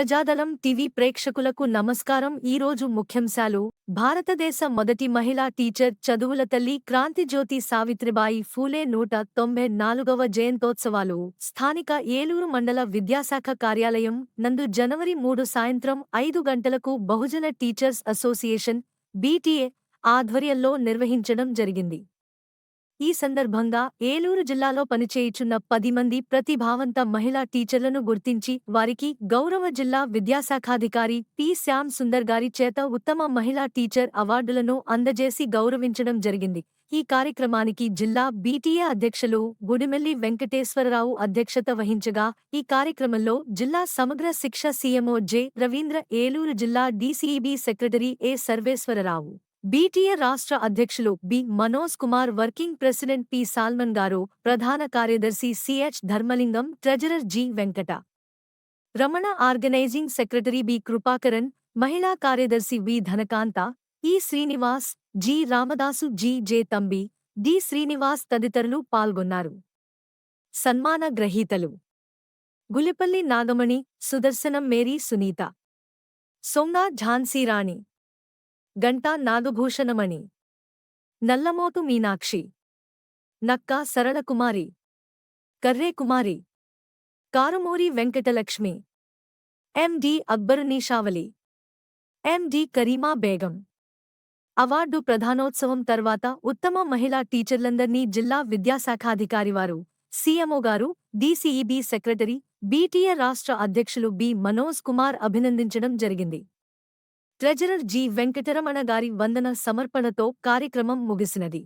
ప్రజాదళం TV ప్రేక్షకులకు నమస్కారం. ఈరోజు ముఖ్యాంశాలు: భారతదేశ మొదటి మహిళా టీచర్, చదువుల తల్లి క్రాంతిజ్యోతి సావిత్రిబాయి ఫూలే 194వ జయంతోత్సవాలు స్థానిక ఏలూరు మండల విద్యాశాఖ కార్యాలయం నందు జనవరి 3 సాయంత్రం 5 గంటలకు బహుజన టీచర్స్ అసోసియేషన్ (బీటీఏ) ఆధ్వర్యంలో నిర్వహించడం జరిగింది. ఈ సందర్భంగా ఏలూరు జిల్లాలో పనిచేయుచున్న 10 మంది ప్రతిభావంత మహిళా టీచర్లను గుర్తించి వారికి గౌరవ జిల్లా విద్యాశాఖాధికారి పి. శ్యామ్ సుందర్ గారి చేత ఉత్తమ మహిళా టీచర్ అవార్డులను అందజేసి గౌరవించడం జరిగింది. ఈ కార్యక్రమానికి జిల్లా బీటీఏ అధ్యక్షులు గుడిమెల్లి వెంకటేశ్వరరావు అధ్యక్షత వహించగా, ఈ కార్యక్రమంలో జిల్లా సమగ్ర శిక్ష సీఎంఓ జె. రవీంద్ర, ఏలూరు జిల్లా DCEB secretary A. Sarveswararao, BTA రాష్ట్ర అధ్యక్షులు B. Manoj Kumar, working president P. Salman garu, ప్రధాన కార్యదర్శి CH Dharmalingam, treasurer G. Venkata Ramana, organising secretary B. Kripakaran, మహిళా కార్యదర్శి V. Dhanakanta, E. Srinivas, G. Ramadasu, G. J. Thambi, D. Srinivas తదితరులు పాల్గొన్నారు. సన్మాన గ్రహీతలు: Gulipalli Nagamani, Sudarshanam Mary Sunitha, Songa Jhansirani, Ganta Nagabhushanamani, Nallamothu Meenakshi, Nakka Saralakumari, Karre Kumari, Karumuri Venkatalakshmi, MD Akbarunishavali, MD Karima Begum. Award ప్రధానోత్సవం తర్వాత ఉత్తమ మహిళా టీచర్లందర్నీ జిల్లా విద్యాశాఖాధికారివారు, సీఎంఓ గారు, డీసీఈబీ సెక్రటరీ, బీటీఏ రాష్ట్ర అధ్యక్షులు బి. మనోజ్ కుమార్ అభినందించడం జరిగింది. Treasurer G. వెంకటరమణ గారి వందన సమర్పణతో కార్యక్రమం ముగిసినది.